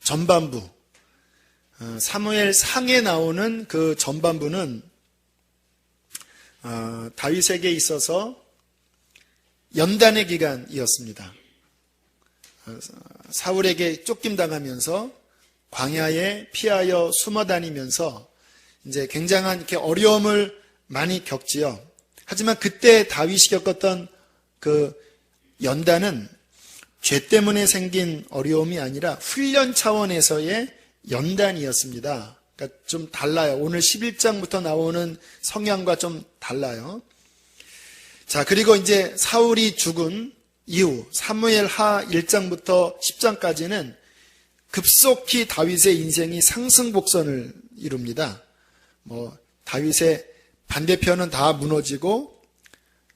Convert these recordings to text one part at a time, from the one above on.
전반부, 사무엘 상에 나오는 그 전반부는 다윗에게 있어서 연단의 기간이었습니다. 사울에게 쫓김당하면서 광야에 피하여 숨어 다니면서 이제 굉장한 이렇게 어려움을 많이 겪지요. 하지만 그때 다윗이 겪었던 그 연단은 죄 때문에 생긴 어려움이 아니라 훈련 차원에서의 연단이었습니다. 그러니까 좀 달라요. 오늘 11장부터 나오는 성향과 좀 달라요. 자, 그리고 이제 사울이 죽은 이후 사무엘 하 1장부터 10장까지는 급속히 다윗의 인생이 상승복선을 이룹니다. 다윗의 반대편은 다 무너지고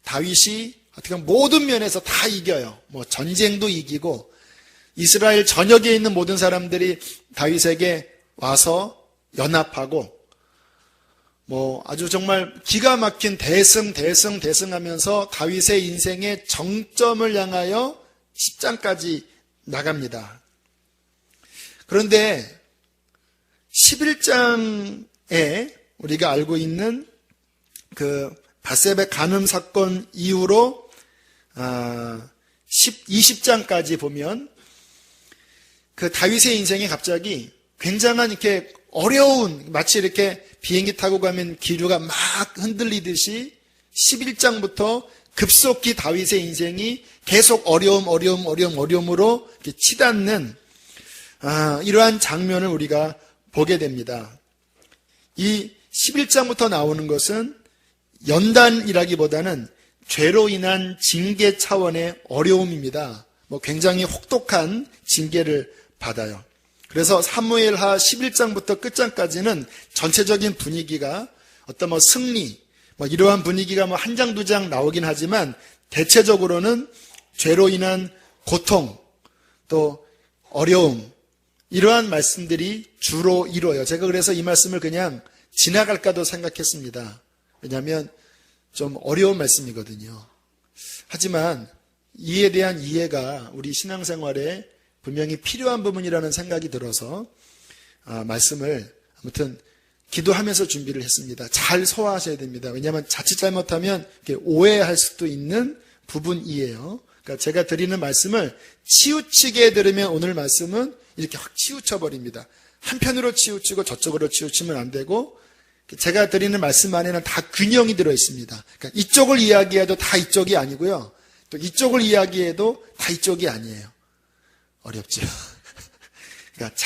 다윗이 어떻게 보면 모든 면에서 다 이겨요. 전쟁도 이기고 이스라엘 전역에 있는 모든 사람들이 다윗에게 와서 연합하고 아주 정말 기가 막힌 대승하면서 다윗의 인생의 정점을 향하여 10장까지 나갑니다. 그런데 11장에 우리가 알고 있는 그 밧세바 간음 사건 이후로 20장까지 보면 그 다윗의 인생이 갑자기 굉장한 이렇게 어려운, 마치 이렇게 비행기 타고 가면 기류가 막 흔들리듯이 11장부터 급속히 다윗의 인생이 계속 어려움으로 이렇게 치닫는 이러한 장면을 우리가 보게 됩니다. 이 11장부터 나오는 것은 연단이라기보다는 죄로 인한 징계 차원의 어려움입니다. 굉장히 혹독한 징계를 받아요. 그래서 사무엘하 11장부터 끝장까지는 전체적인 분위기가 어떤 승리, 이러한 분위기가 한 장, 두 장 나오긴 하지만 대체적으로는 죄로 인한 고통, 또 어려움, 이러한 말씀들이 주로 이루어요. 제가 그래서 이 말씀을 그냥 지나갈까도 생각했습니다. 왜냐하면 좀 어려운 말씀이거든요. 하지만 이에 대한 이해가 우리 신앙생활에 분명히 필요한 부분이라는 생각이 들어서 말씀을 아무튼 기도하면서 준비를 했습니다. 잘 소화하셔야 됩니다. 왜냐하면 자칫 잘못하면 오해할 수도 있는 부분이에요. 그러니까 제가 드리는 말씀을 치우치게 들으면 오늘 말씀은 이렇게 확 치우쳐버립니다. 한편으로 치우치고 저쪽으로 치우치면 안 되고 제가 드리는 말씀 안에는 다 균형이 들어있습니다. 그러니까 이쪽을 이야기해도 다 이쪽이 아니고요. 또 이쪽을 이야기해도 다 이쪽이 아니에요. 어렵죠. 그러니까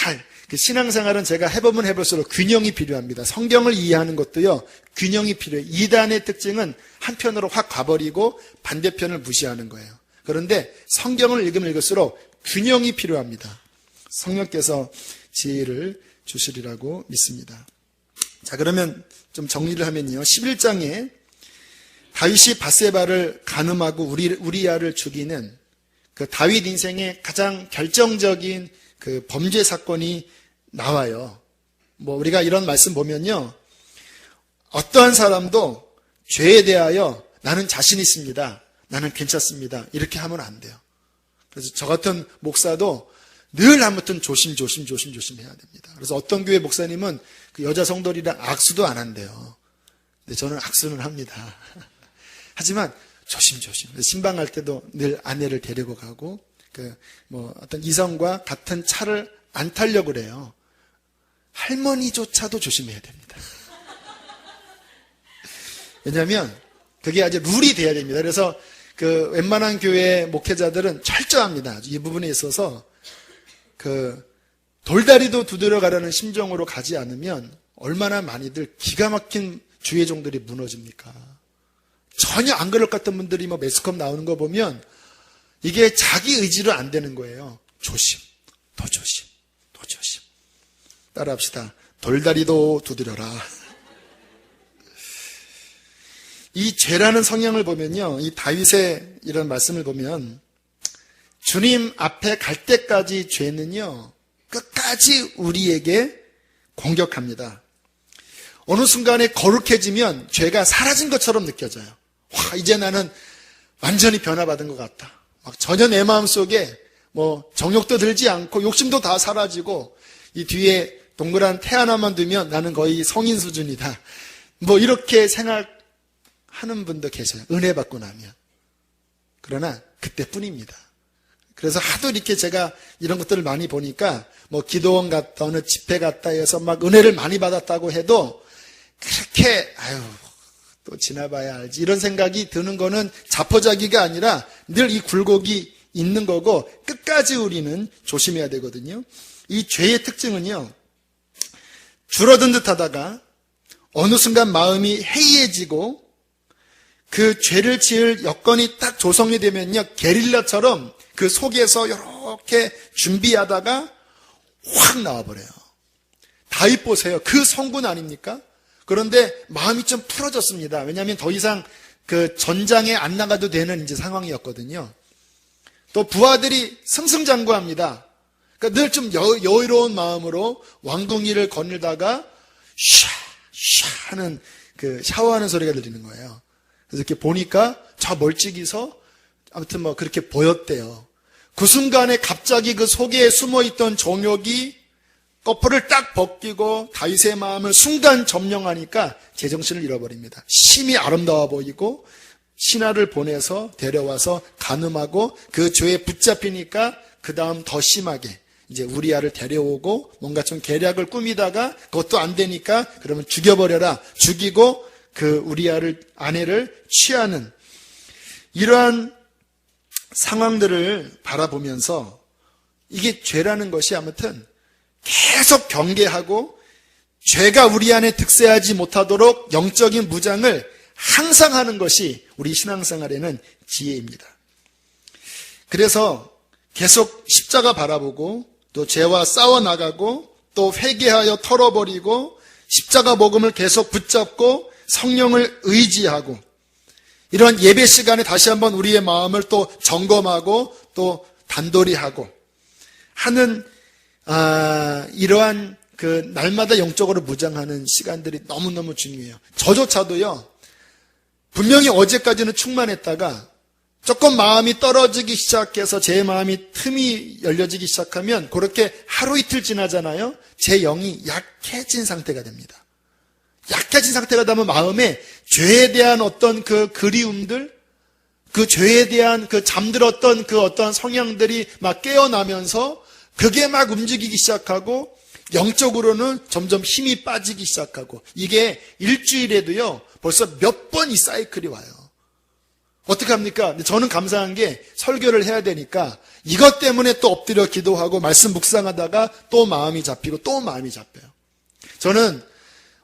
신앙생활은 제가 해보면 해볼수록 균형이 필요합니다. 성경을 이해하는 것도요, 균형이 필요해요. 이단의 특징은 한편으로 확 가버리고 반대편을 무시하는 거예요. 그런데 성경을 읽으면 읽을수록 균형이 필요합니다. 성령께서 지혜를 주시리라고 믿습니다. 자, 그러면 좀 정리를 하면요. 11장에 다윗이 밧세바를 간음하고 우리야를 죽이는 그 다윗 인생의 가장 결정적인 그 범죄 사건이 나와요. 우리가 이런 말씀 보면요. 어떠한 사람도 죄에 대하여 나는 자신 있습니다. 나는 괜찮습니다. 이렇게 하면 안 돼요. 그래서 저 같은 목사도 늘 아무튼 조심해야 됩니다. 그래서 어떤 교회 목사님은 그 여자 성도들이랑 악수도 안 한대요. 근데 저는 악수는 합니다. 하지만 조심. 신방할 때도 늘 아내를 데리고 가고, 어떤 이성과 같은 차를 안 타려고 그래요. 할머니조차도 조심해야 됩니다. 왜냐하면 그게 아주 룰이 돼야 됩니다. 그래서 그 웬만한 교회 목회자들은 철저합니다. 이 부분에 있어서 돌다리도 두드려 가라는 심정으로 가지 않으면 얼마나 많이들 기가 막힌 주의 종들이 무너집니까? 전혀 안 그럴 것 같은 분들이 매스컴 나오는 거 보면 이게 자기 의지로 안 되는 거예요. 조심, 더 조심. 따라합시다. 돌다리도 두드려라. 이 죄라는 성향을 보면요, 이 다윗의 이런 말씀을 보면 주님 앞에 갈 때까지 죄는요, 끝까지 우리에게 공격합니다. 어느 순간에 거룩해지면 죄가 사라진 것처럼 느껴져요. 이제 나는 완전히 변화받은 것 같다. 전혀 내 마음속에 뭐 정욕도 들지 않고 욕심도 다 사라지고 이 뒤에 동그란 태 하나만 두면 나는 거의 성인 수준이다. 뭐 이렇게 생각하는 분도 계셔요. 은혜 받고 나면. 그러나 그때뿐입니다. 그래서 하도 이렇게 제가 이런 것들을 많이 보니까 뭐 기도원 갔다 어느 집회 갔다 해서 막 은혜를 많이 받았다고 해도 그렇게 또 지나봐야 알지 이런 생각이 드는 거는 자포자기가 아니라 늘 이 굴곡이 있는 거고 끝까지 우리는 조심해야 되거든요. 이 죄의 특징은요, 줄어든 듯 하다가 어느 순간 마음이 해이해지고 그 죄를 지을 여건이 딱 조성이 되면요, 게릴라처럼 그 속에서 이렇게 준비하다가 확 나와버려요. 다윗 보세요. 그 성군 아닙니까? 그런데 마음이 좀 풀어졌습니다. 왜냐하면 더 이상 그 전장에 안 나가도 되는 이제 상황이었거든요. 또 부하들이 승승장구합니다. 그러니까 늘 좀 여유로운 마음으로 왕궁이를 거닐다가 샤 하는 그 샤워하는 소리가 들리는 거예요. 그래서 이렇게 보니까 저 멀찍이서 아무튼 뭐 그렇게 보였대요. 그 순간에 갑자기 그 속에 숨어있던 정욕이 거풀을 딱 벗기고 다윗의 마음을 순간 점령하니까 제정신을 잃어버립니다. 심히 아름다워 보이고 신하를 보내서 데려와서 간음하고 그 죄에 붙잡히니까 그 다음 더 심하게 이제 우리아를 데려오고 뭔가 좀 계략을 꾸미다가 그것도 안 되니까 그러면 죽여버려라. 죽이고 그 우리아를 아내를 취하는 이러한 상황들을 바라보면서 이게 죄라는 것이 아무튼 계속 경계하고 죄가 우리 안에 득세하지 못하도록 영적인 무장을 항상 하는 것이 우리 신앙생활에는 지혜입니다. 그래서 계속 십자가 바라보고 또 죄와 싸워나가고 또 회개하여 털어버리고 십자가 복음을 계속 붙잡고 성령을 의지하고 이런 예배 시간에 다시 한번 우리의 마음을 또 점검하고 또 단돌이 하고 하는 이러한 그 날마다 영적으로 무장하는 시간들이 너무너무 중요해요. 저조차도요, 분명히 어제까지는 충만했다가 조금 마음이 떨어지기 시작해서 제 마음이 틈이 열려지기 시작하면 그렇게 하루 이틀 지나잖아요. 제 영이 약해진 상태가 됩니다. 약해진 상태가 되면 마음에 죄에 대한 어떤 그 그리움들, 그 죄에 대한 그 잠들었던 그 어떤 성향들이 막 깨어나면서 그게 막 움직이기 시작하고 영적으로는 점점 힘이 빠지기 시작하고 이게 일주일에도요 벌써 몇 번 이 사이클이 와요. 어떻게 합니까? 저는 감사한 게 설교를 해야 되니까 이것 때문에 또 엎드려 기도하고 말씀 묵상하다가 또 마음이 잡히고 또 마음이 잡혀요. 저는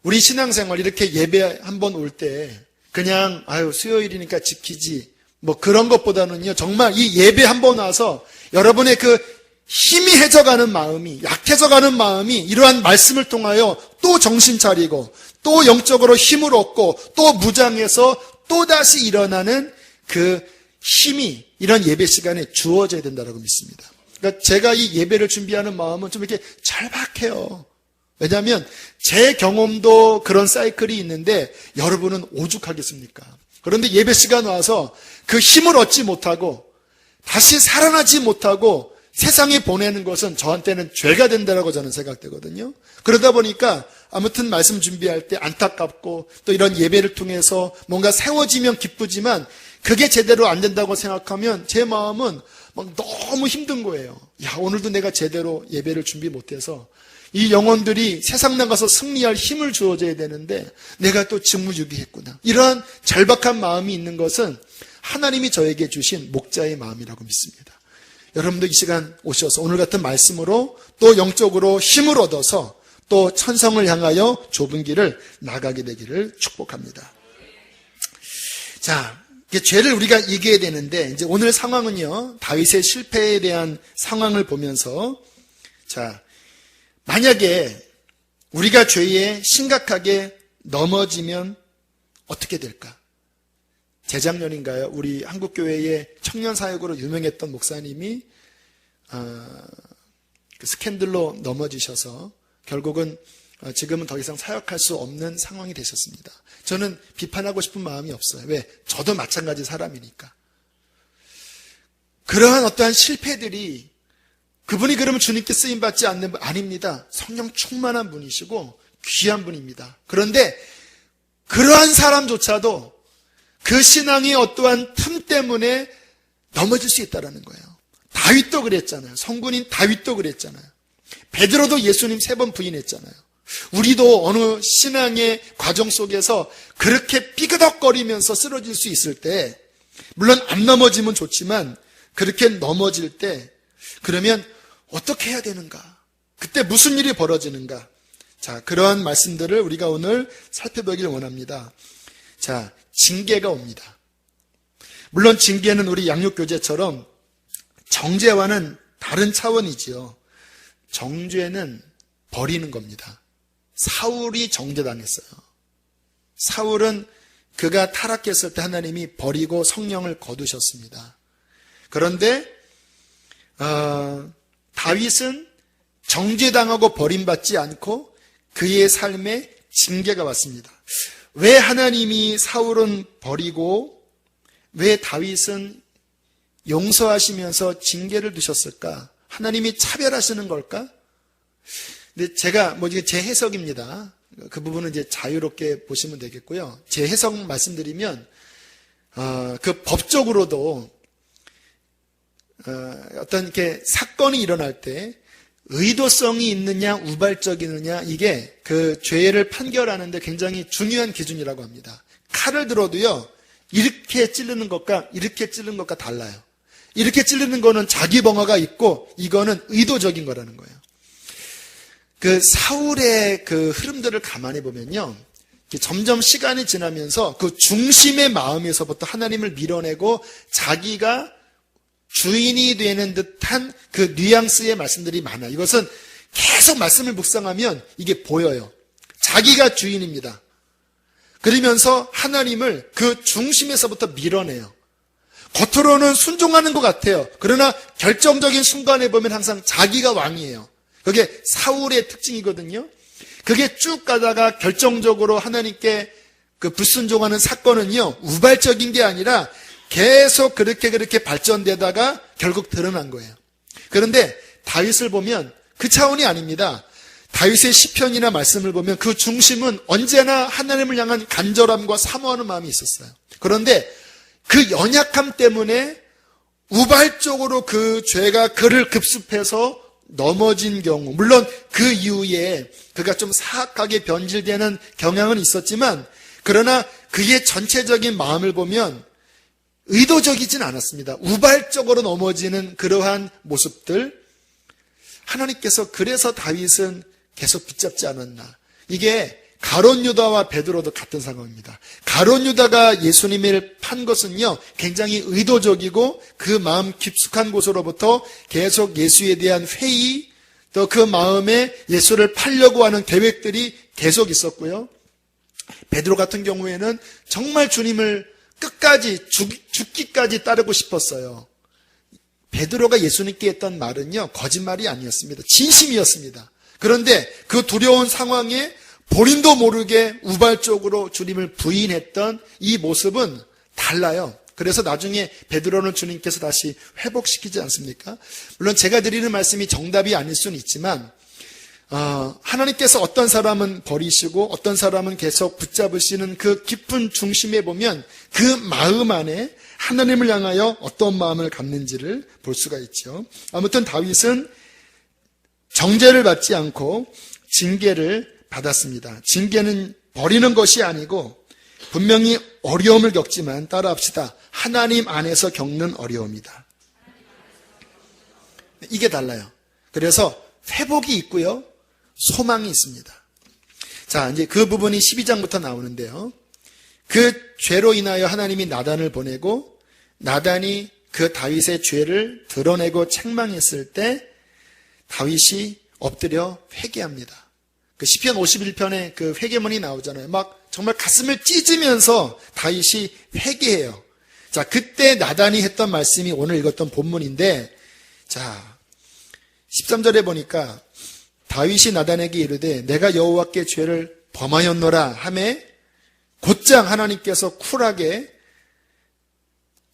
우리 신앙생활 이렇게 예배 한번 올 때 그냥 수요일이니까 지키지 뭐 그런 것보다는요 정말 이 예배 한번 와서 여러분의 그 힘이 해져가는 마음이 약해져가는 마음이 이러한 말씀을 통하여 또 정신 차리고 또 영적으로 힘을 얻고 또 무장해서 또다시 일어나는 그 힘이 이런 예배 시간에 주어져야 된다고 믿습니다. 그러니까 제가 이 예배를 준비하는 마음은 좀 이렇게 절박해요. 왜냐하면 제 경험도 그런 사이클이 있는데 여러분은 오죽하겠습니까? 그런데 예배 시간 와서 그 힘을 얻지 못하고 다시 살아나지 못하고 세상에 보내는 것은 저한테는 죄가 된다라고 저는 생각되거든요. 그러다 보니까 아무튼 말씀 준비할 때 안타깝고 또 이런 예배를 통해서 뭔가 세워지면 기쁘지만 그게 제대로 안 된다고 생각하면 제 마음은 막 너무 힘든 거예요. 오늘도 내가 제대로 예배를 준비 못해서 이 영혼들이 세상 나가서 승리할 힘을 주어져야 되는데 내가 또 직무유기했구나. 이러한 절박한 마음이 있는 것은 하나님이 저에게 주신 목자의 마음이라고 믿습니다. 여러분도 이 시간 오셔서 오늘 같은 말씀으로 또 영적으로 힘을 얻어서 또 천성을 향하여 좁은 길을 나가게 되기를 축복합니다. 자, 죄를 우리가 이겨야 되는데 이제 오늘 상황은요, 다윗의 실패에 대한 상황을 보면서 자, 만약에 우리가 죄에 심각하게 넘어지면 어떻게 될까? 재작년인가요? 우리 한국교회의 청년사역으로 유명했던 목사님이 그 스캔들로 넘어지셔서 결국은 지금은 더 이상 사역할 수 없는 상황이 되셨습니다. 저는 비판하고 싶은 마음이 없어요. 왜? 저도 마찬가지 사람이니까. 그러한 어떠한 실패들이 그분이 그러면 주님께 쓰임받지 않는 분 아닙니다. 성령 충만한 분이시고 귀한 분입니다. 그런데 그러한 사람조차도 그 신앙이 어떠한 틈 때문에 넘어질 수 있다는 거예요. 다윗도 그랬잖아요. 성군인 다윗도 그랬잖아요. 베드로도 예수님 3번 부인했잖아요. 우리도 어느 신앙의 과정 속에서 그렇게 삐그덕거리면서 쓰러질 수 있을 때, 물론 안 넘어지면 좋지만 그렇게 넘어질 때 그러면 어떻게 해야 되는가? 그때 무슨 일이 벌어지는가? 자, 그러한 말씀들을 우리가 오늘 살펴보길 원합니다. 자, 징계가 옵니다. 물론 징계는 우리 양육교재처럼 정죄와는 다른 차원이지요. 정죄는 버리는 겁니다. 사울이 정죄당했어요. 사울은 그가 타락했을 때 하나님이 버리고 성령을 거두셨습니다. 그런데 다윗은 정죄당하고 버림받지 않고 그의 삶에 징계가 왔습니다. 왜 하나님이 사울은 버리고 왜 다윗은 용서하시면서 징계를 두셨을까? 하나님이 차별하시는 걸까? 근데 제가 제 해석입니다. 그 부분은 이제 자유롭게 보시면 되겠고요. 제 해석 말씀드리면 그 법적으로도 어떤 이렇게 사건이 일어날 때 의도성이 있느냐 우발적이느냐 이게 그 죄를 판결하는데 굉장히 중요한 기준이라고 합니다. 칼을 들어도요 이렇게 찌르는 것과 이렇게 찌르는 것과 달라요. 이렇게 찌르는 거는 자기 방어가 있고 이거는 의도적인 거라는 거예요. 그 사울의 그 흐름들을 가만히 보면요, 점점 시간이 지나면서 그 중심의 마음에서부터 하나님을 밀어내고 자기가 주인이 되는 듯한 그 뉘앙스의 말씀들이 많아요. 이것은 계속 말씀을 묵상하면 이게 보여요. 자기가 주인입니다. 그러면서 하나님을 그 중심에서부터 밀어내요. 겉으로는 순종하는 것 같아요. 그러나 결정적인 순간에 보면 항상 자기가 왕이에요. 그게 사울의 특징이거든요. 그게 쭉 가다가 결정적으로 하나님께 그 불순종하는 사건은요, 우발적인 게 아니라 계속 그렇게 발전되다가 결국 드러난 거예요. 그런데 다윗을 보면 그 차원이 아닙니다. 다윗의 시편이나 말씀을 보면 그 중심은 언제나 하나님을 향한 간절함과 사모하는 마음이 있었어요. 그런데 그 연약함 때문에 우발적으로 그 죄가 그를 급습해서 넘어진 경우, 물론 그 이후에 그가 좀 사악하게 변질되는 경향은 있었지만, 그러나 그의 전체적인 마음을 보면 의도적이진 않았습니다. 우발적으로 넘어지는 그러한 모습들, 하나님께서 그래서 다윗은 계속 붙잡지 않았나. 이게 가룟 유다와 베드로도 같은 상황입니다. 가룟 유다가 예수님을 판 것은요, 굉장히 의도적이고 그 마음 깊숙한 곳으로부터 계속 예수에 대한 회의, 또 그 마음에 예수를 팔려고 하는 계획들이 계속 있었고요. 베드로 같은 경우에는 정말 주님을 끝까지 죽기까지 따르고 싶었어요. 베드로가 예수님께 했던 말은요, 거짓말이 아니었습니다. 진심이었습니다. 그런데 그 두려운 상황에 본인도 모르게 우발적으로 주님을 부인했던 이 모습은 달라요. 그래서 나중에 베드로는 주님께서 다시 회복시키지 않습니까? 물론 제가 드리는 말씀이 정답이 아닐 수는 있지만 하나님께서 어떤 사람은 버리시고 어떤 사람은 계속 붙잡으시는 그 깊은 중심에 보면 그 마음 안에 하나님을 향하여 어떤 마음을 갖는지를 볼 수가 있죠. 아무튼 다윗은 정죄를 받지 않고 징계를 받았습니다. 징계는 버리는 것이 아니고 분명히 어려움을 겪지만, 따라합시다, 하나님 안에서 겪는 어려움이다. 이게 달라요. 그래서 회복이 있고요, 소망이 있습니다. 자, 이제 그 부분이 12장부터 나오는데요. 그 죄로 인하여 하나님이 나단을 보내고 나단이 그 다윗의 죄를 드러내고 책망했을 때 다윗이 엎드려 회개합니다. 그 시편 51편에 그 회개문이 나오잖아요. 막 정말 가슴을 찢으면서 다윗이 회개해요. 자, 그때 나단이 했던 말씀이 오늘 읽었던 본문인데, 자, 13절에 보니까 다윗이 나단에게 이르되 내가 여호와께 죄를 범하였노라 하매 곧장 하나님께서 쿨하게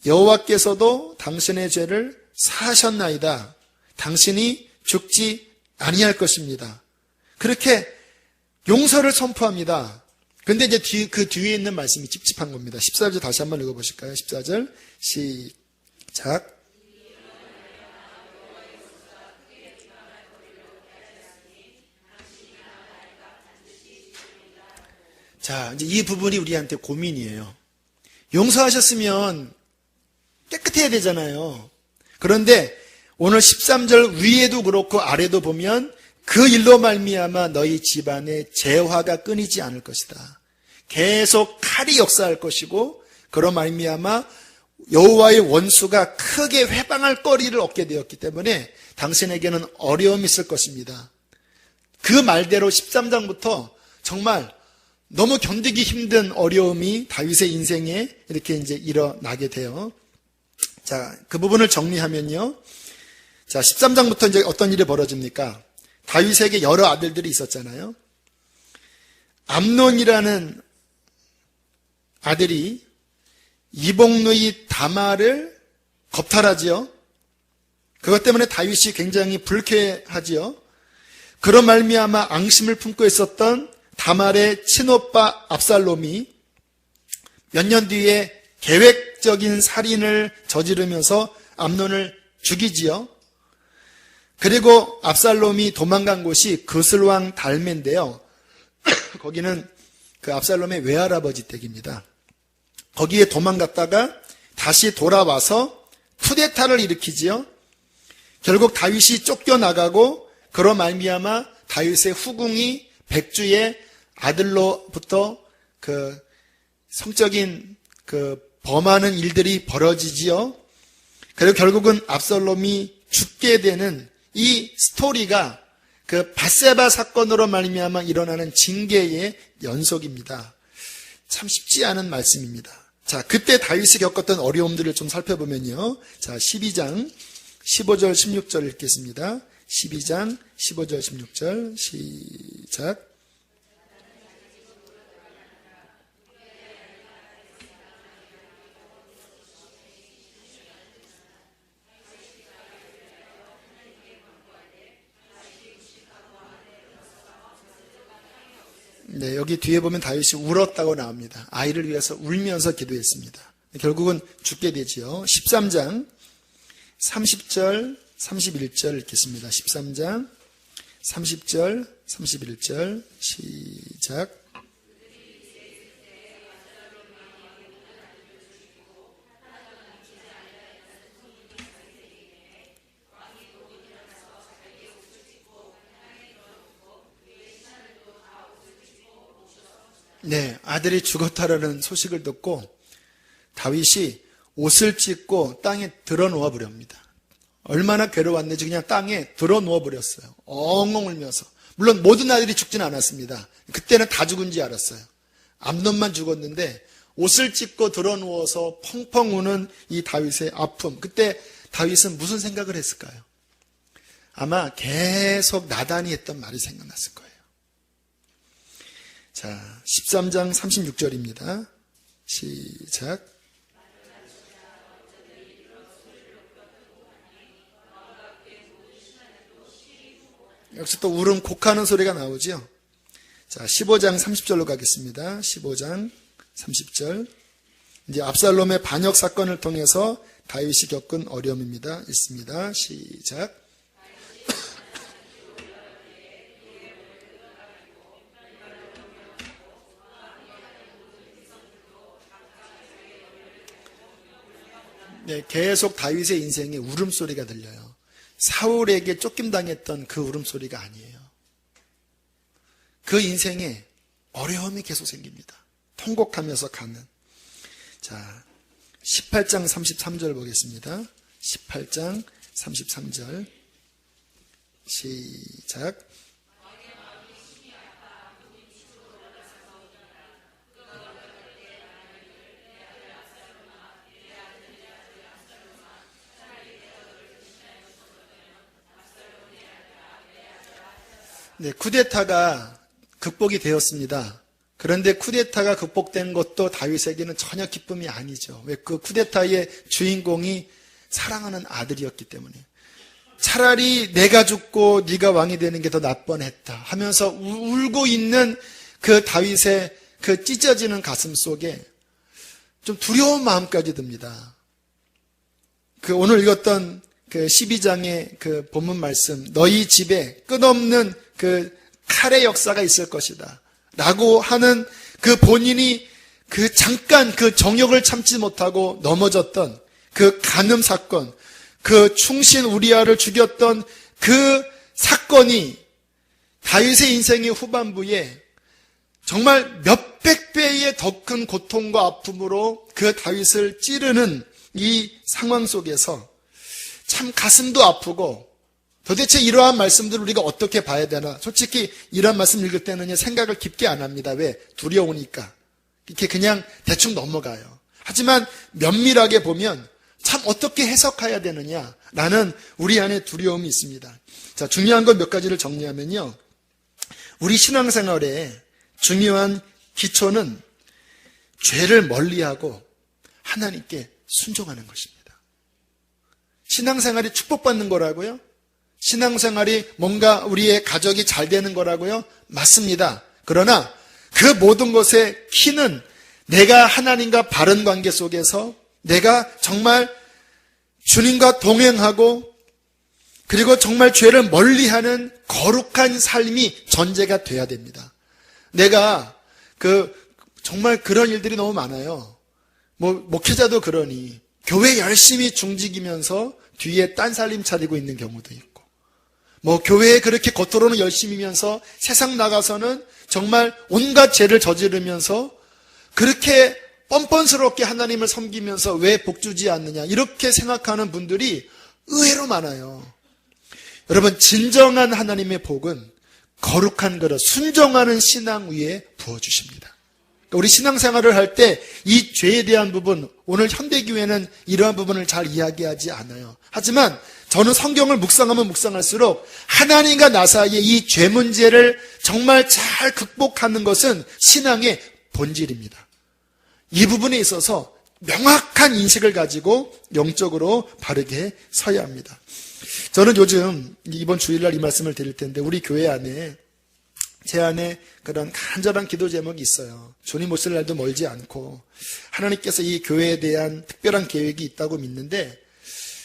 여호와께서도 당신의 죄를 사하셨나이다. 당신이 죽지 아니할 것입니다. 그렇게 용서를 선포합니다. 근데 이제 그 뒤에 있는 말씀이 찝찝한 겁니다. 14절 다시 한번 읽어보실까요? 14절 시작. 자, 이제 이 부분이 우리한테 고민이에요. 용서하셨으면 깨끗해야 되잖아요. 그런데 오늘 13절 위에도 그렇고 아래도 보면 그 일로 말미암아 너희 집안에 재화가 끊이지 않을 것이다. 계속 칼이 역사할 것이고 그로 말미암아 여호와의 원수가 크게 회방할 거리를 얻게 되었기 때문에 당신에게는 어려움이 있을 것입니다. 그 말대로 13장부터 정말 너무 견디기 힘든 어려움이 다윗의 인생에 이렇게 이제 일어나게 돼요. 자, 그 부분을 정리하면요. 자, 13장부터 이제 어떤 일이 벌어집니까? 다윗에게 여러 아들들이 있었잖아요. 암논이라는 아들이 이복누이 다말을 겁탈하지요. 그것 때문에 다윗이 굉장히 불쾌하지요. 그런 말미암아 앙심을 품고 있었던 다말의 친오빠 압살롬이 몇 년 뒤에 계획적인 살인을 저지르면서 암논을 죽이지요. 그리고 압살롬이 도망간 곳이 그슬왕 달메인데요. 거기는 그 압살롬의 외할아버지 댁입니다. 거기에 도망갔다가 다시 돌아와서 쿠데타를 일으키지요. 결국 다윗이 쫓겨나가고 그로 말미암아 다윗의 후궁이 백주의 아들로부터 그 성적인 그 범하는 일들이 벌어지지요. 그리고 결국은 압살롬이 죽게 되는 이 스토리가 그 밧세바 사건으로 말미암아 일어나는 징계의 연속입니다. 참 쉽지 않은 말씀입니다. 자, 그때 다윗이 겪었던 어려움들을 좀 살펴보면요. 자, 12장 15절 16절 읽겠습니다. 12장 15절 16절 시작. 네, 여기 뒤에 보면 다윗이 울었다고 나옵니다. 아이를 위해서 울면서 기도했습니다. 결국은 죽게 되지요. 13장 30절 31절 읽겠습니다. 13장 30절 31절 시작. 네, 아들이 죽었다라는 소식을 듣고 다윗이 옷을 찢고 땅에 들어 놓아 버립니다. 얼마나 괴로웠는지 그냥 땅에 들어 놓아 버렸어요. 엉엉 울면서. 물론 모든 아들이 죽지는 않았습니다. 그때는 다 죽은 줄 알았어요. 암논만 죽었는데 옷을 찢고 들어 누워서 펑펑 우는 이 다윗의 아픔. 그때 다윗은 무슨 생각을 했을까요? 아마 계속 나단이 했던 말이 생각났을 거예요. 자, 13장 36절입니다. 시작. 역시 또 울음 곡하는 소리가 나오죠. 자, 15장 30절로 가겠습니다. 15장 30절. 이제 압살롬의 반역 사건을 통해서 다윗이 겪은 어려움입니다. 있습니다. 시작. 네, 계속 다윗의 인생에 울음소리가 들려요. 사울에게 쫓김당했던 그 울음소리가 아니에요. 그 인생에 어려움이 계속 생깁니다. 통곡하면서 가는. 자, 18장 33절 보겠습니다. 18장 33절 시작. 네, 쿠데타가 극복이 되었습니다. 그런데 쿠데타가 극복된 것도 다윗에게는 전혀 기쁨이 아니죠. 왜? 그 쿠데타의 주인공이 사랑하는 아들이었기 때문에. 차라리 내가 죽고 네가 왕이 되는 게 더 날 뻔했다 하면서 울고 있는 그 다윗의 그 찢어지는 가슴 속에 좀 두려운 마음까지 듭니다. 그 오늘 읽었던 그 12장의 그 본문 말씀, 너희 집에 끝없는 그 칼의 역사가 있을 것이다 라고 하는 그 본인이 그 잠깐 그 정욕을 참지 못하고 넘어졌던 그 간음 사건, 그 충신 우리아를 죽였던 그 사건이 다윗의 인생의 후반부에 정말 몇백 배의 더 큰 고통과 아픔으로 그 다윗을 찌르는 이 상황 속에서 참 가슴도 아프고 도대체 이러한 말씀들을 우리가 어떻게 봐야 되나. 솔직히 이러한 말씀 읽을 때는 생각을 깊게 안 합니다. 왜? 두려우니까. 이렇게 그냥 대충 넘어가요. 하지만 면밀하게 보면 참 어떻게 해석해야 되느냐라는 우리 안에 두려움이 있습니다. 자, 중요한 것 몇 가지를 정리하면요. 우리 신앙생활에 중요한 기초는 죄를 멀리하고 하나님께 순종하는 것입니다. 신앙생활이 축복받는 거라고요? 신앙생활이 뭔가 우리의 가족이 잘 되는 거라고요? 맞습니다. 그러나 그 모든 것의 키는 내가 하나님과 바른 관계 속에서 내가 정말 주님과 동행하고 그리고 정말 죄를 멀리하는 거룩한 삶이 전제가 돼야 됩니다. 내가 정말 그런 일들이 너무 많아요. 목회자도 그러니 교회 열심히 중직이면서 뒤에 딴 살림 차리고 있는 경우도 있고 교회에 그렇게 겉으로는 열심히면서 세상 나가서는 정말 온갖 죄를 저지르면서 그렇게 뻔뻔스럽게 하나님을 섬기면서 왜 복 주지 않느냐 이렇게 생각하는 분들이 의외로 많아요. 여러분, 진정한 하나님의 복은 거룩한 그릇, 순종하는 신앙 위에 부어주십니다. 우리 신앙생활을 할 때 이 죄에 대한 부분, 오늘 현대교회는 이러한 부분을 잘 이야기하지 않아요. 하지만 저는 성경을 묵상하면 묵상할수록 하나님과 나 사이의 이 죄 문제를 정말 잘 극복하는 것은 신앙의 본질입니다. 이 부분에 있어서 명확한 인식을 가지고 영적으로 바르게 서야 합니다. 저는 요즘 이번 주일날 이 말씀을 드릴 텐데 우리 교회 안에 제 안에 그런 간절한 기도 제목이 있어요. 주님 오실 날도 멀지 않고 하나님께서 이 교회에 대한 특별한 계획이 있다고 믿는데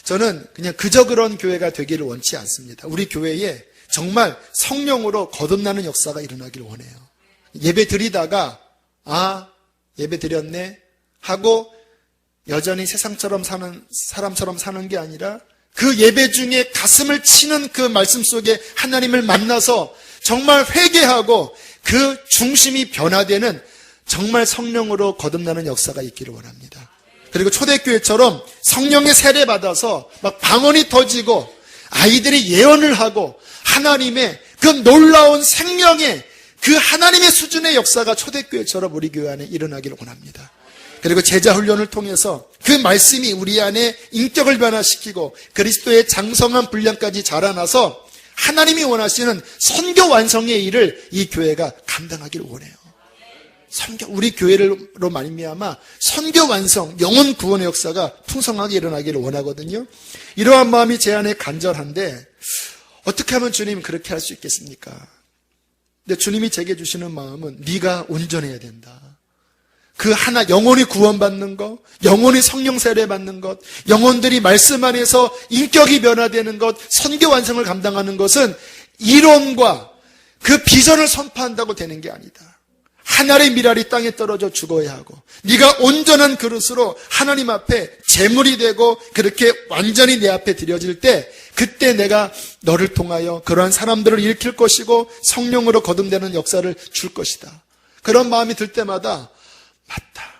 저는 그냥 그저 그런 교회가 되기를 원치 않습니다. 우리 교회에 정말 성령으로 거듭나는 역사가 일어나기를 원해요. 예배 드리다가 예배 드렸네 하고 여전히 세상처럼 사는 사람처럼 사는 게 아니라 그 예배 중에 가슴을 치는 그 말씀 속에 하나님을 만나서 정말 회개하고 그 중심이 변화되는 정말 성령으로 거듭나는 역사가 있기를 원합니다. 그리고 초대교회처럼 성령의 세례 받아서 막 방언이 터지고 아이들이 예언을 하고 하나님의 그 놀라운 생명의 그 하나님의 수준의 역사가 초대교회처럼 우리 교회 안에 일어나기를 원합니다. 그리고 제자 훈련을 통해서 그 말씀이 우리 안에 인격을 변화시키고 그리스도의 장성한 분량까지 자라나서 하나님이 원하시는 선교 완성의 일을 이 교회가 감당하기를 원해요. 우리 교회로 말미암아 선교 완성, 영혼 구원의 역사가 풍성하게 일어나기를 원하거든요. 이러한 마음이 제 안에 간절한데 어떻게 하면 주님 그렇게 할 수 있겠습니까? 근데 주님이 제게 주시는 마음은 네가 온전해야 된다. 그 하나 영혼이 구원받는 것, 영혼이 성령 세례 받는 것, 영혼들이 말씀 안에서 인격이 변화되는 것, 선교 완성을 감당하는 것은 이론과 그 비전을 선포한다고 되는 게 아니다. 하늘의 미랄이 땅에 떨어져 죽어야 하고 네가 온전한 그릇으로 하나님 앞에 제물이 되고 그렇게 완전히 내 앞에 드려질 때 그때 내가 너를 통하여 그러한 사람들을 일으킬 것이고 성령으로 거듭되는 역사를 줄 것이다. 그런 마음이 들 때마다 맞다.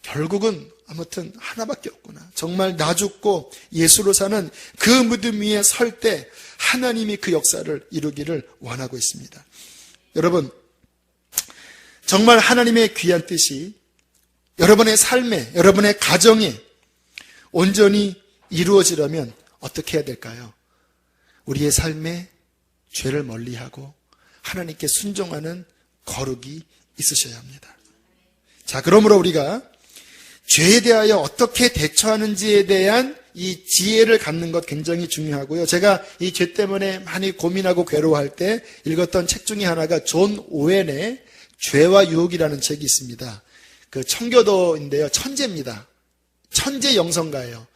결국은 아무튼 하나밖에 없구나. 정말 나 죽고 예수로 사는 그 무덤 위에 설 때 하나님이 그 역사를 이루기를 원하고 있습니다. 여러분, 정말 하나님의 귀한 뜻이 여러분의 삶에, 여러분의 가정에 온전히 이루어지려면 어떻게 해야 될까요? 우리의 삶에 죄를 멀리하고 하나님께 순종하는 거룩이 있으셔야 합니다. 자, 그러므로 우리가 죄에 대하여 어떻게 대처하는지에 대한 이 지혜를 갖는 것 굉장히 중요하고요. 제가 이 죄 때문에 많이 고민하고 괴로워할 때 읽었던 책 중에 하나가 존 오웬의 죄와 유혹이라는 책이 있습니다. 그 청교도인데요. 천재입니다. 천재 영성가예요.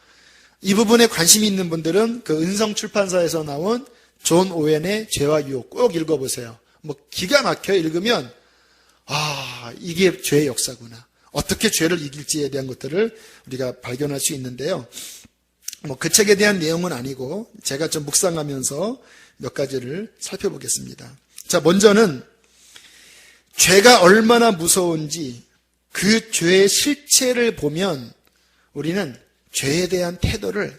이 부분에 관심이 있는 분들은 그 은성 출판사에서 나온 존 오웬의 죄와 유혹 꼭 읽어보세요. 뭐 기가 막혀 읽으면 이게 죄의 역사구나. 어떻게 죄를 이길지에 대한 것들을 우리가 발견할 수 있는데요. 뭐 그 책에 대한 내용은 아니고 제가 좀 묵상하면서 몇 가지를 살펴보겠습니다. 자, 먼저는 죄가 얼마나 무서운지 그 죄의 실체를 보면 우리는 죄에 대한 태도를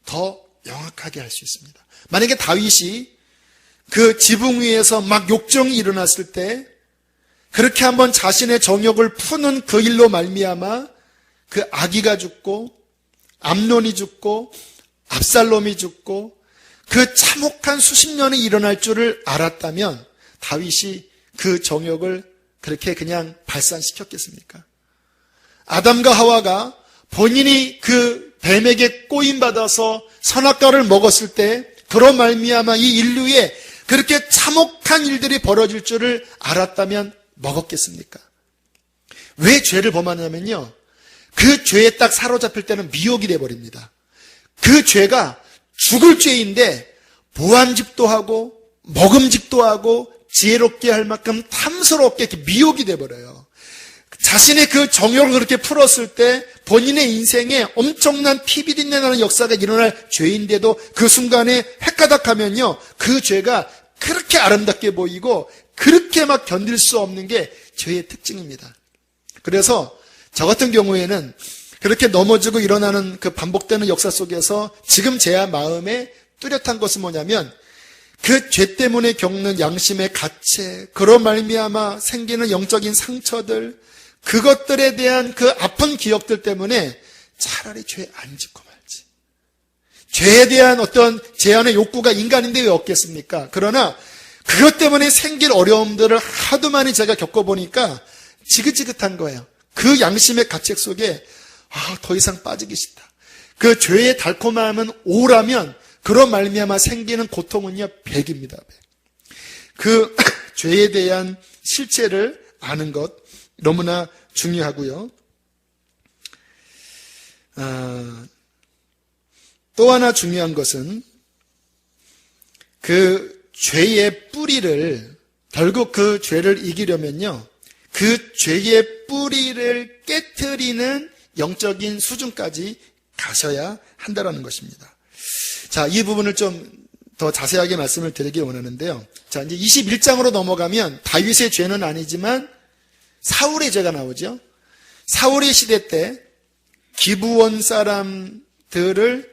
더 명확하게 할 수 있습니다. 만약에 다윗이 그 지붕 위에서 막 욕정이 일어났을 때 그렇게 한번 자신의 정욕을 푸는 그 일로 말미암아 그 아기가 죽고 암논이 죽고 압살롬이 죽고 그 참혹한 수십 년이 일어날 줄을 알았다면 다윗이 그 정욕을 그렇게 그냥 발산시켰겠습니까? 아담과 하와가 본인이 그 뱀에게 꼬임받아서 선악과를 먹었을 때 그런 말미암아 이 인류에 그렇게 참혹한 일들이 벌어질 줄을 알았다면 먹었겠습니까? 왜 죄를 범하냐면요, 그 죄에 딱 사로잡힐 때는 미혹이 돼버립니다. 그 죄가 죽을 죄인데 보암직도 하고 먹음직도 하고 지혜롭게 할 만큼 탐스럽게 이렇게 미혹이 돼버려요. 자신의 그 정욕을 그렇게 풀었을 때 본인의 인생에 엄청난 피비린내 나는 역사가 일어날 죄인데도 그 순간에 헷가닥하면요, 그 죄가 그렇게 아름답게 보이고 그렇게 막 견딜 수 없는 게 죄의 특징입니다. 그래서 저 같은 경우에는 그렇게 넘어지고 일어나는 그 반복되는 역사 속에서 지금 제 마음에 뚜렷한 것은 뭐냐면 그 죄 때문에 겪는 양심의 가책, 그로 말미암아 생기는 영적인 상처들, 그것들에 대한 그 아픈 기억들 때문에 차라리 죄 안 짓고 말지. 죄에 대한 어떤 제한의 욕구가 인간인데 왜 없겠습니까? 그러나 그것 때문에 생길 어려움들을 하도 많이 제가 겪어보니까 지긋지긋한 거예요. 그 양심의 가책 속에 더 이상 빠지기 싫다. 그 죄의 달콤함은 오라면 그런 말미암아 생기는 고통은요 100입니다. 100. 그 죄에 대한 실체를 아는 것 너무나 중요하고요. 또 하나 중요한 것은 그 죄의 뿌리를, 결국 그 죄를 이기려면요, 그 죄의 뿌리를 깨트리는 영적인 수준까지 가셔야 한다는 것입니다. 자, 이 부분을 좀 더 자세하게 말씀을 드리기 원하는데요. 자, 이제 21장으로 넘어가면 다윗의 죄는 아니지만 사울의 죄가 나오죠. 사울의 시대 때 기브온 사람들을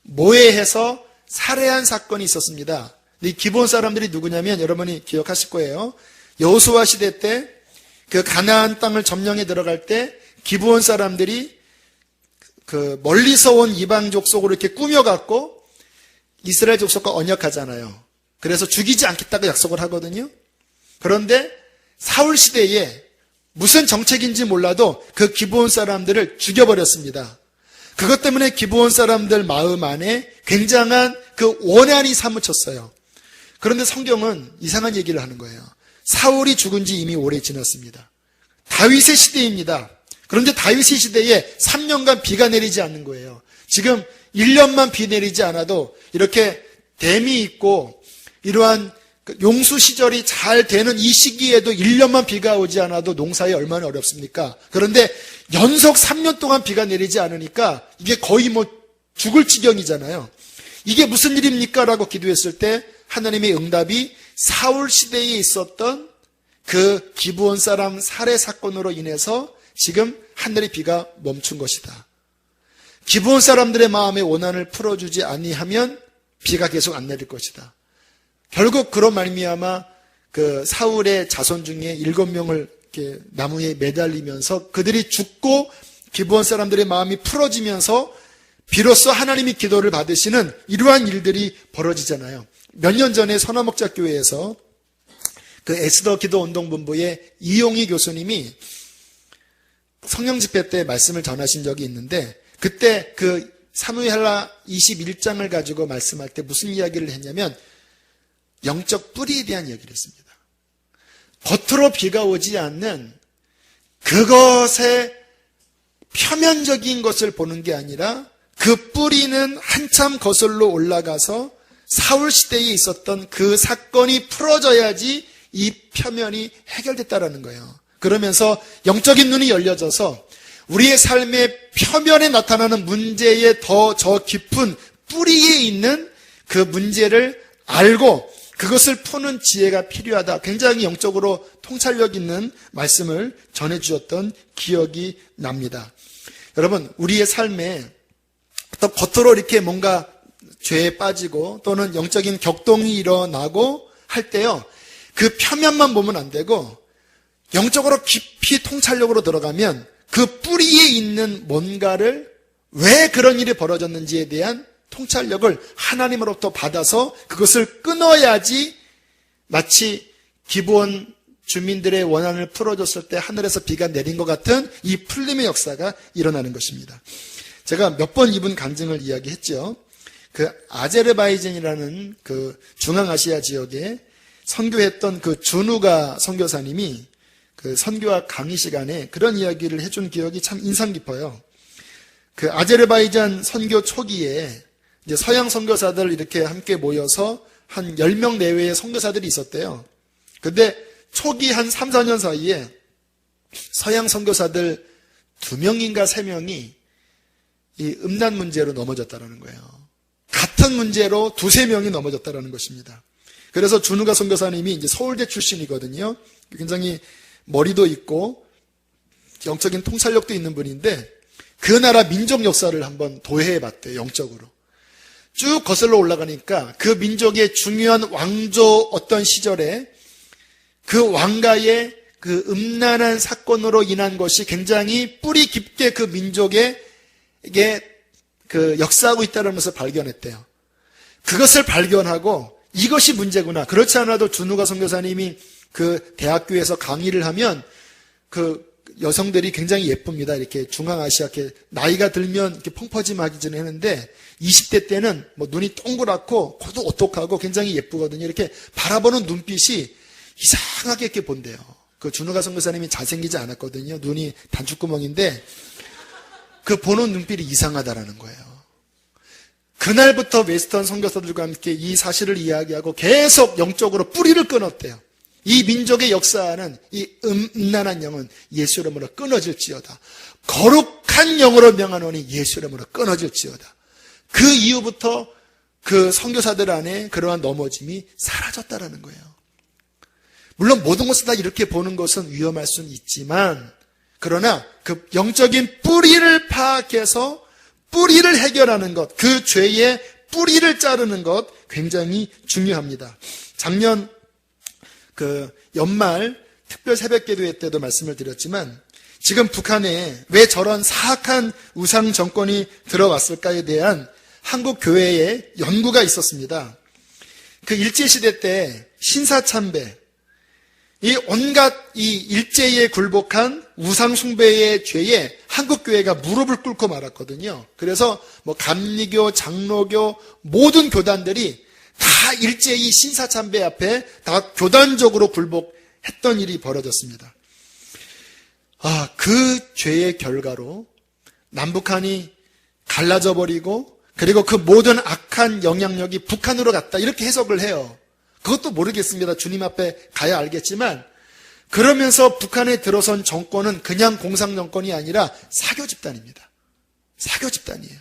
모해해서 살해한 사건이 있었습니다. 이 기브온 사람들이 누구냐면 여러분이 기억하실 거예요. 여호수아 시대 때 그 가나안 땅을 점령해 들어갈 때 기브온 사람들이 그 멀리서 온 이방 족속으로 이렇게 꾸며갖고 이스라엘 족속과 언약하잖아요. 그래서 죽이지 않겠다고 약속을 하거든요. 그런데 사울 시대에 무슨 정책인지 몰라도 그 기브온 사람들을 죽여버렸습니다. 그것 때문에 기브온 사람들 마음 안에 굉장한 그 원한이 사무쳤어요. 그런데 성경은 이상한 얘기를 하는 거예요. 사울이 죽은 지 이미 오래 지났습니다. 다윗의 시대입니다. 그런데 다윗의 시대에 3년간 비가 내리지 않는 거예요. 지금 1년만 비 내리지 않아도 이렇게 댐이 있고 이러한 용수 시절이 잘 되는 이 시기에도 1년만 비가 오지 않아도 농사에 얼마나 어렵습니까? 그런데 연속 3년 동안 비가 내리지 않으니까 이게 거의 뭐 죽을 지경이잖아요. 이게 무슨 일입니까? 라고 기도했을 때 하나님의 응답이 사울 시대에 있었던 그 기브온 사람 살해 사건으로 인해서 지금 하늘의 비가 멈춘 것이다. 기브온 사람들의 마음의 원한을 풀어주지 아니하면 비가 계속 안 내릴 것이다. 결국 그런 말미암아 그 사울의 자손 중에 7명을 이렇게 나무에 매달리면서 그들이 죽고 기브온 사람들의 마음이 풀어지면서 비로소 하나님이 기도를 받으시는 이러한 일들이 벌어지잖아요. 몇 년 전에 선화목자교회에서 그 에스더 기도운동본부의 이용희 교수님이 성령 집회 때 말씀을 전하신 적이 있는데 그때 그 사무엘하 21장을 가지고 말씀할 때 무슨 이야기를 했냐면 영적 뿌리에 대한 이야기를 했습니다. 겉으로 비가 오지 않는 그것의 표면적인 것을 보는 게 아니라 그 뿌리는 한참 거슬러 올라가서 사울 시대에 있었던 그 사건이 풀어져야지 이 표면이 해결됐다라는 거예요. 그러면서 영적인 눈이 열려져서 우리의 삶의 표면에 나타나는 문제의 더 저 깊은 뿌리에 있는 그 문제를 알고 그것을 푸는 지혜가 필요하다. 굉장히 영적으로 통찰력 있는 말씀을 전해주었던 기억이 납니다. 여러분, 우리의 삶에 또 겉으로 이렇게 뭔가 죄에 빠지고 또는 영적인 격동이 일어나고 할 때요, 그 표면만 보면 안 되고 영적으로 깊이 통찰력으로 들어가면 그 뿌리에 있는 뭔가를 왜 그런 일이 벌어졌는지에 대한 통찰력을 하나님으로부터 받아서 그것을 끊어야지 마치 기브온 주민들의 원한을 풀어줬을 때 하늘에서 비가 내린 것 같은 이 풀림의 역사가 일어나는 것입니다. 제가 몇 번 이분 간증을 이야기했죠. 그 아제르바이잔이라는 그 중앙아시아 지역에 선교했던 그 준우가 선교사님이 그 선교와 강의 시간에 그런 이야기를 해준 기억이 참 인상 깊어요. 그 아제르바이잔 선교 초기에 이제 서양 선교사들 이렇게 함께 모여서 한 10명 내외의 선교사들이 있었대요. 근데 초기 한 3, 4년 사이에 서양 선교사들 2명인가 3명이 이 음란 문제로 넘어졌다라는 거예요. 같은 문제로 2, 3명이 넘어졌다라는 것입니다. 그래서 준우가 선교사님이 이제 서울대 출신이거든요. 굉장히 머리도 있고 영적인 통찰력도 있는 분인데 그 나라 민족 역사를 한번 도회해 봤대요. 영적으로. 쭉 거슬러 올라가니까 그 민족의 중요한 왕조 어떤 시절에 그 왕가의 그 음란한 사건으로 인한 것이 굉장히 뿌리 깊게 그 민족에게 그 역사하고 있다는 것을 발견했대요. 그것을 발견하고 이것이 문제구나. 그렇지 않아도 준우가 선교사님이 그 대학교에서 강의를 하면 그 여성들이 굉장히 예쁩니다. 이렇게 중앙아시아, 이렇게 나이가 들면 이렇게 펑퍼짐하기 전에 했는데 20대 때는 뭐 눈이 동그랗고 코도 오똑하고 굉장히 예쁘거든요. 이렇게 바라보는 눈빛이 이상하게 이렇게 본대요. 그 준우가 선교사님이 잘생기지 않았거든요. 눈이 단추구멍인데 그 보는 눈빛이 이상하다라는 거예요. 그날부터 웨스턴 선교사들과 함께 이 사실을 이야기하고 계속 영적으로 뿌리를 끊었대요. 이 민족의 역사는 이 음란한 영은 예수 이름으로 끊어질지어다. 거룩한 영으로 명하노니 예수 이름으로 끊어질지어다. 그 이후부터 그 선교사들 안에 그러한 넘어짐이 사라졌다라는 거예요. 물론 모든 것을 다 이렇게 보는 것은 위험할 수는 있지만 그러나 그 영적인 뿌리를 파악해서 뿌리를 해결하는 것, 그 죄의 뿌리를 자르는 것 굉장히 중요합니다. 작년 그 연말 특별 새벽기도회 때도 말씀을 드렸지만 지금 북한에 왜 저런 사악한 우상 정권이 들어왔을까에 대한 한국 교회의 연구가 있었습니다. 그 일제시대 때 신사참배, 이 온갖 이 일제에 굴복한 우상숭배의 죄에 한국교회가 무릎을 꿇고 말았거든요. 그래서 뭐 감리교, 장로교 모든 교단들이 다 일제히 신사참배 앞에 다 교단적으로 굴복했던 일이 벌어졌습니다. 그 죄의 결과로 남북한이 갈라져 버리고 그리고 그 모든 악한 영향력이 북한으로 갔다 이렇게 해석을 해요. 그것도 모르겠습니다. 주님 앞에 가야 알겠지만 그러면서 북한에 들어선 정권은 그냥 공산 정권이 아니라 사교 집단입니다. 사교 집단이에요.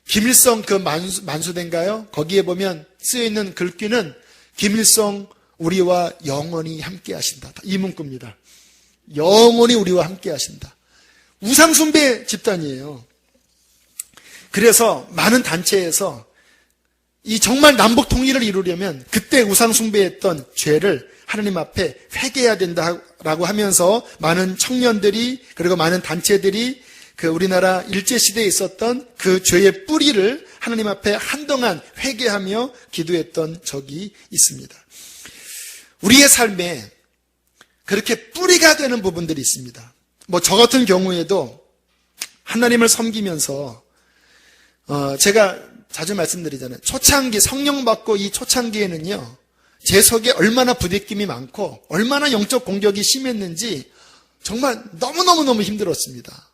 김일성 그 만수대인가요? 거기에 보면 쓰여있는 글귀는 김일성 우리와 영원히 함께 하신다. 이 문구입니다. 영원히 우리와 함께 하신다. 우상숭배 집단이에요. 그래서 많은 단체에서 이 정말 남북 통일을 이루려면 그때 우상숭배했던 죄를 하나님 앞에 회개해야 된다라고 하면서 많은 청년들이 그리고 많은 단체들이 그 우리나라 일제시대에 있었던 그 죄의 뿌리를 하나님 앞에 한동안 회개하며 기도했던 적이 있습니다. 우리의 삶에 그렇게 뿌리가 되는 부분들이 있습니다. 뭐 저 같은 경우에도 하나님을 섬기면서 제가 자주 말씀드리잖아요. 초창기, 성령 받고 이 초창기에는요, 제 속에 얼마나 부대낌이 많고, 얼마나 영적 공격이 심했는지, 정말 너무너무 힘들었습니다.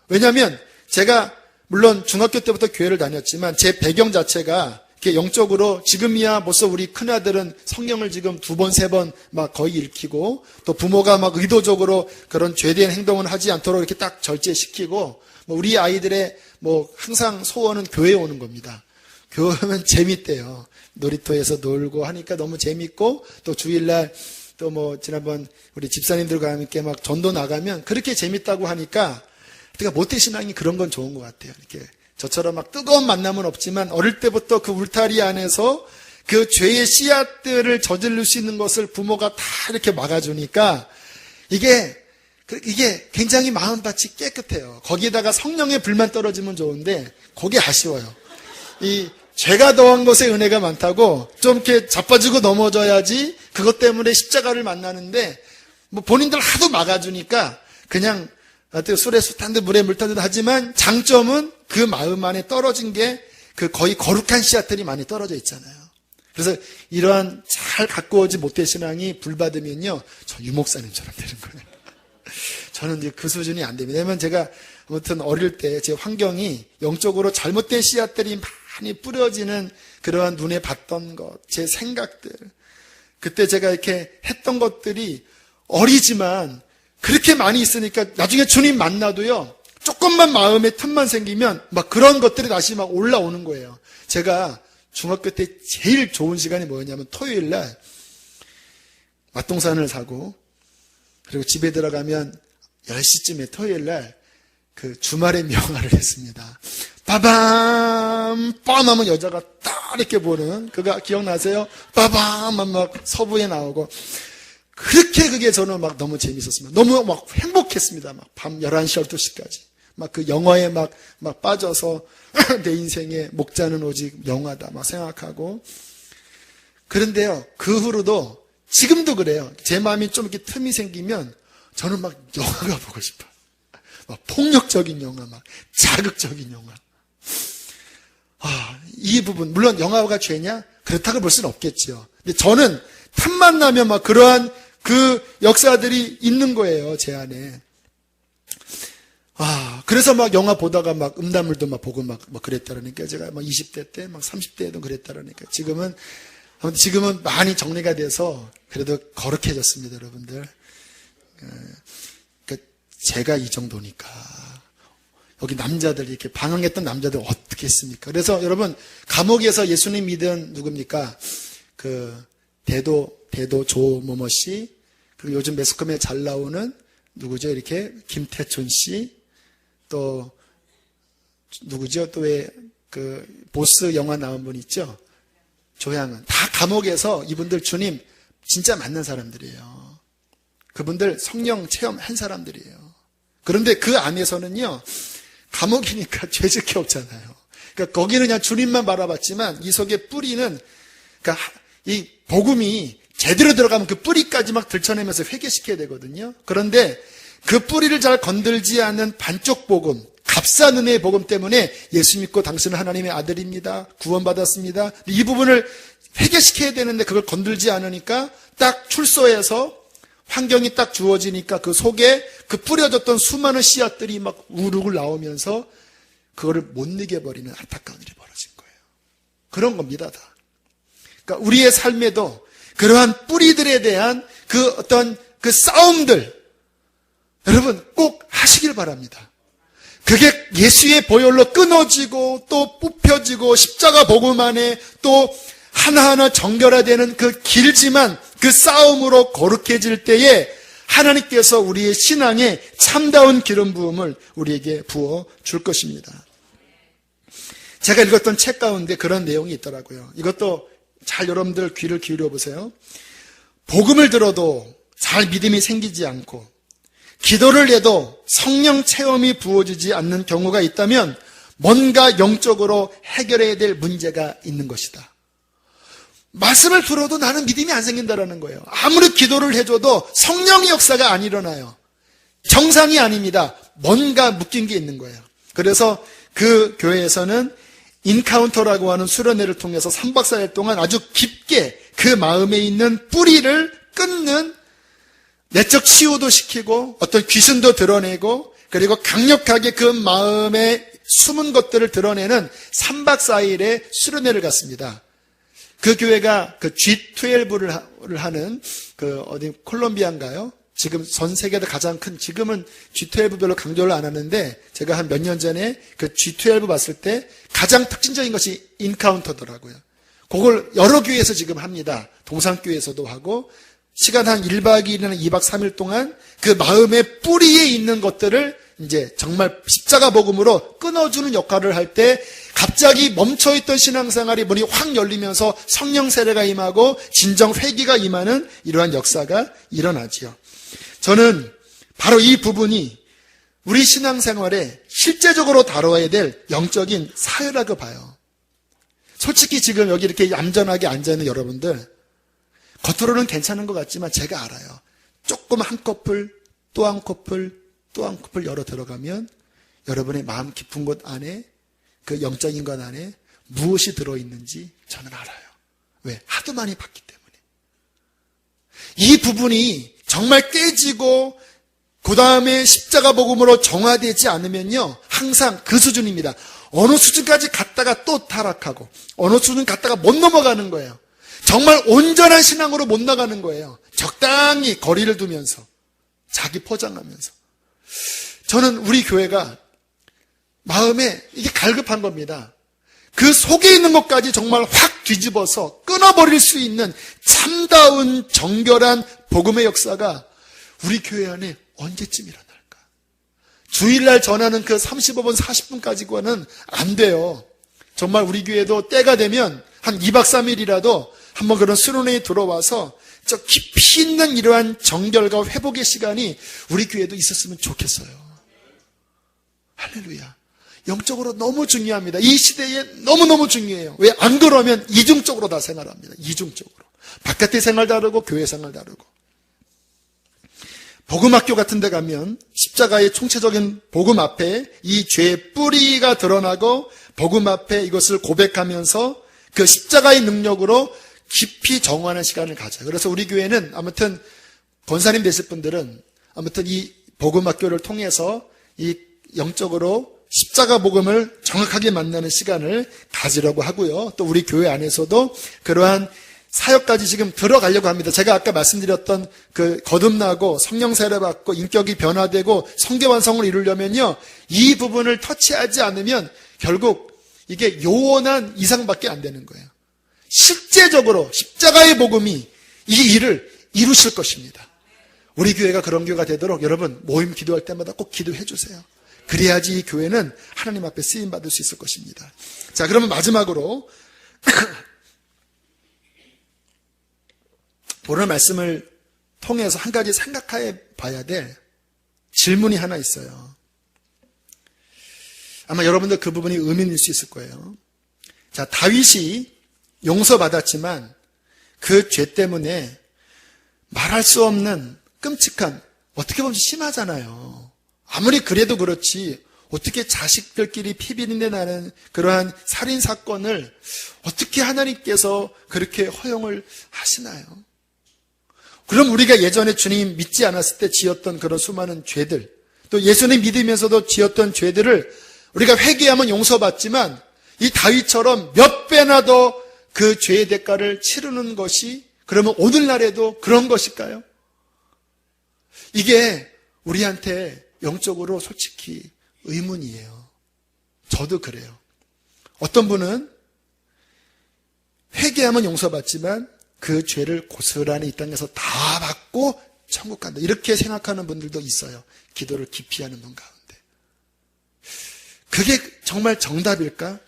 왜냐하면, 제가, 물론 중학교 때부터 교회를 다녔지만, 제 배경 자체가, 이렇게 영적으로, 지금이야 벌써 우리 큰아들은 성령을 지금 2번, 3번 막 거의 읽히고, 또 부모가 막 의도적으로 그런 죄된 행동을 하지 않도록 이렇게 딱 절제시키고, 우리 아이들의 항상 소원은 교회에 오는 겁니다. 교회 오면 재밌대요. 놀이터에서 놀고 하니까 너무 재밌고, 또 주일날 또 지난번 우리 집사님들과 함께 막 전도 나가면 그렇게 재밌다고 하니까, 그러니까 모태신앙이 그런 건 좋은 것 같아요. 이렇게 저처럼 막 뜨거운 만남은 없지만 어릴 때부터 그 울타리 안에서 그 죄의 씨앗들을 저지를 수 있는 것을 부모가 다 이렇게 막아주니까 이게 굉장히 마음밭이 깨끗해요. 거기에다가 성령의 불만 떨어지면 좋은데 그게 아쉬워요. 이 죄가 더한 것에 은혜가 많다고 좀 이렇게 자빠지고 넘어져야지 그것 때문에 십자가를 만나는데 본인들 하도 막아주니까 그냥 술에 술 탄 듯 물에 물 탄 듯 하지만 장점은 그 마음 안에 떨어진 게 그 거의 거룩한 씨앗들이 많이 떨어져 있잖아요. 그래서 이러한 잘 가꾸어지 못된 신앙이 불받으면요, 저 유목사님처럼 되는 거예요. 저는 이제 그 수준이 안 됩니다. 왜냐면 제가 아무튼 어릴 때 제 환경이 영적으로 잘못된 씨앗들이 많이 뿌려지는 그러한 눈에 봤던 것, 제 생각들, 그때 제가 이렇게 했던 것들이 어리지만 그렇게 많이 있으니까 나중에 주님 만나도요, 조금만 마음에 틈만 생기면 막 그런 것들이 다시 막 올라오는 거예요. 제가 중학교 때 제일 좋은 시간이 뭐였냐면 토요일 날 맛동산을 사고, 그리고 집에 들어가면 10시쯤에 토요일 날 그 주말의 명화를 했습니다. 빠밤! 빰 하면 여자가 딱 이렇게 보는, 그거 기억나세요? 빠밤! 하면 막 서부에 나오고, 그렇게 그게 저는 막 너무 재밌었습니다. 너무 막 행복했습니다. 막 밤 11시, 12시까지. 막 그 영화에 막 빠져서 내 인생의 목자는 오직 영화다 막 생각하고. 그런데요, 그 후로도 지금도 그래요. 제 마음이 좀 이렇게 틈이 생기면 저는 막 영화가 보고 싶어요. 막 폭력적인 영화, 막 자극적인 영화. 이 부분, 물론 영화가 죄냐? 그렇다고 볼 수는 없겠죠. 근데 저는 틈만 나면 막 그러한 그 역사들이 있는 거예요, 제 안에. 그래서 막 영화 보다가 막 음란물도 막 보고 막 그랬다라니까. 제가 막 20대 때, 막 30대에도 그랬다라니까. 지금은 많이 정리가 돼서 그래도 거룩해졌습니다, 여러분들. 그러니까 제가 이 정도니까. 여기 남자들, 이렇게 방황했던 남자들 어떻게 했습니까? 그래서 여러분, 감옥에서 예수님 믿은 누굽니까? 대도 조모모 씨, 그리고 요즘 매스컴에 잘 나오는 누구죠? 이렇게 김태춘 씨, 또 누구죠? 또 왜 보스 영화 나온 분 있죠? 조양은. 다 감옥에서 이분들 주님 진짜 만난 사람들이에요. 그분들 성령 체험한 사람들이에요. 그런데 그 안에서는요, 감옥이니까 죄질 게 없잖아요. 그러니까 거기는 그냥 주님만 바라봤지만 이 속에 뿌리는, 그러니까 이 복음이 제대로 들어가면 그 뿌리까지 막 들춰내면서 회개시켜야 되거든요. 그런데 그 뿌리를 잘 건들지 않는 반쪽 복음, 값싼 은혜의 복음 때문에 예수 믿고 당신은 하나님의 아들입니다, 구원받았습니다, 이 부분을 회개시켜야 되는데 그걸 건들지 않으니까 딱 출소해서 환경이 딱 주어지니까 그 속에 그 뿌려졌던 수많은 씨앗들이 막 우르르 나오면서 그거를 못 이겨버리는 안타까운 일이 벌어진 거예요. 그런 겁니다, 다. 그러니까 우리의 삶에도 그러한 뿌리들에 대한 그 어떤 그 싸움들, 여러분 꼭 하시길 바랍니다. 그게 예수의 보혈로 끊어지고 또 뽑혀지고 십자가 복음 안에 또 하나하나 정결화되는 그 길지만 그 싸움으로 거룩해질 때에 하나님께서 우리의 신앙에 참다운 기름 부음을 우리에게 부어 줄 것입니다. 제가 읽었던 책 가운데 그런 내용이 있더라고요. 이것도 잘 여러분들 귀를 기울여 보세요. 복음을 들어도 잘 믿음이 생기지 않고 기도를 해도 성령 체험이 부어지지 않는 경우가 있다면 뭔가 영적으로 해결해야 될 문제가 있는 것이다. 말씀을 들어도 나는 믿음이 안 생긴다라는 거예요. 아무리 기도를 해줘도 성령의 역사가 안 일어나요. 정상이 아닙니다. 뭔가 묶인 게 있는 거예요. 그래서 그 교회에서는 인카운터라고 하는 수련회를 통해서 3박 4일 동안 아주 깊게 그 마음에 있는 뿌리를 끊는 내적 치유도 시키고 어떤 귀신도 드러내고 그리고 강력하게 그 마음에 숨은 것들을 드러내는 3박 4일의 수련회를 갔습니다. 그 교회가 그 G12를 하는 어디 콜롬비아인가요? 지금 전 세계에서 가장 큰, 지금은 G12 별로 강조를 안 하는데 제가 한 몇 년 전에 그 G12 봤을 때 가장 특징적인 것이 인카운터더라고요. 그걸 여러 교회에서 지금 합니다. 동산교회에서도 하고 시간 한 1박 2일이나 2박 3일 동안 그 마음의 뿌리에 있는 것들을 이제 정말 십자가 복음으로 끊어주는 역할을 할 때 갑자기 멈춰있던 신앙생활이 문이 확 열리면서 성령 세례가 임하고 진정 회개가 임하는 이러한 역사가 일어나지요. 저는 바로 이 부분이 우리 신앙생활에 실제적으로 다뤄야 될 영적인 사회라고 봐요. 솔직히 지금 여기 이렇게 얌전하게 앉아있는 여러분들 겉으로는 괜찮은 것 같지만 제가 알아요. 조금 한 커플 또 한 커플 또 한 커플 열어 들어가면 여러분의 마음 깊은 곳 안에 그 영적인 것 안에 무엇이 들어있는지 저는 알아요. 왜? 하도 많이 봤기 때문에. 이 부분이 정말 깨지고 그 다음에 십자가 복음으로 정화되지 않으면요 항상 그 수준입니다. 어느 수준까지 갔다가 또 타락하고 어느 수준 갔다가 못 넘어가는 거예요. 정말 온전한 신앙으로 못 나가는 거예요. 적당히 거리를 두면서 자기 포장하면서. 저는 우리 교회가 마음에 이게 갈급한 겁니다. 그 속에 있는 것까지 정말 확 뒤집어서 끊어버릴 수 있는 참다운 정결한 복음의 역사가 우리 교회 안에 언제쯤 일어날까? 주일날 전하는 그 35분 40분까지는 안 돼요. 정말 우리 교회도 때가 되면 한 2박 3일이라도 한번 그런 수련회에 들어와서 저 깊이 있는 이러한 정결과 회복의 시간이 우리 교회도 있었으면 좋겠어요. 할렐루야. 영적으로 너무 중요합니다. 이 시대에 너무너무 중요해요. 왜? 안 그러면 이중적으로 다 생활합니다. 이중적으로. 바깥의 생활 다르고 교회 생활 다르고. 복음학교 같은 데 가면 십자가의 총체적인 복음 앞에 이 죄의 뿌리가 드러나고 복음 앞에 이것을 고백하면서 그 십자가의 능력으로 깊이 정화하는 시간을 가져요. 그래서 우리 교회는 아무튼 권사님 되실 분들은 아무튼 이 복음학교를 통해서 이 영적으로 십자가 복음을 정확하게 만나는 시간을 가지려고 하고요. 또 우리 교회 안에서도 그러한 사역까지 지금 들어가려고 합니다. 제가 아까 말씀드렸던 그 거듭나고 성령 세례 받고 인격이 변화되고 성교 완성을 이루려면요. 이 부분을 터치하지 않으면 결국 이게 요원한 이상밖에 안 되는 거예요. 실제적으로 십자가의 복음이 이 일을 이루실 것입니다. 우리 교회가 그런 교회가 되도록 여러분 모임 기도할 때마다 꼭 기도해 주세요. 그래야지 이 교회는 하나님 앞에 쓰임받을 수 있을 것입니다. 자, 그러면 마지막으로 오늘 말씀을 통해서 한 가지 생각해 봐야 될 질문이 하나 있어요. 아마 여러분들 그 부분이 의미일 수 있을 거예요. 자, 다윗이 용서받았지만 그 죄 때문에 말할 수 없는 끔찍한, 어떻게 보면 심하잖아요. 아무리 그래도 그렇지 어떻게 자식들끼리 피비린내 나는 그러한 살인사건을 어떻게 하나님께서 그렇게 허용을 하시나요? 그럼 우리가 예전에 주님 믿지 않았을 때 지었던 그런 수많은 죄들, 또 예수님 믿으면서도 지었던 죄들을 우리가 회개하면 용서받지만 이 다윗처럼 몇 배나 더 그 죄의 대가를 치르는 것이 그러면 오늘날에도 그런 것일까요? 이게 우리한테 영적으로 솔직히 의문이에요. 저도 그래요. 어떤 분은 회개하면 용서받지만 그 죄를 고스란히 이 땅에서 다 받고 천국 간다. 이렇게 생각하는 분들도 있어요. 기도를 깊이 하는 분 가운데. 그게 정말 정답일까?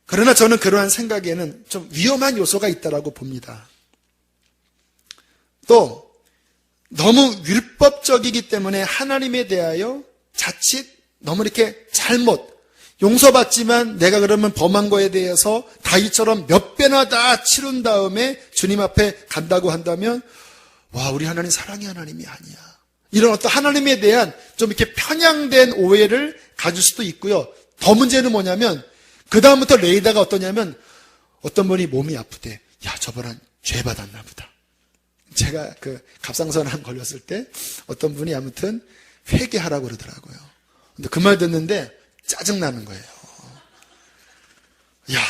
그러나 저는 그러한 생각에는 좀 위험한 요소가 있다고 봅니다. 또 너무 율법적이기 때문에 하나님에 대하여 자칫 너무 이렇게 잘못 용서받지만 내가 그러면 범한 거에 대해서 다윗처럼 몇 배나 다 치른 다음에 주님 앞에 간다고 한다면 와, 우리 하나님 사랑의 하나님이 아니야. 이런 어떤 하나님에 대한 좀 이렇게 편향된 오해를 가질 수도 있고요. 더 문제는 뭐냐면 그 다음부터 레이다가 어떠냐면 어떤 분이 몸이 아프대. 야, 저번엔 죄 받았나 보다. 제가 그 갑상선암 걸렸을 때 어떤 분이 아무튼 회개하라고 그러더라고요. 근데 그 말 듣는데 짜증나는 거예요. 야,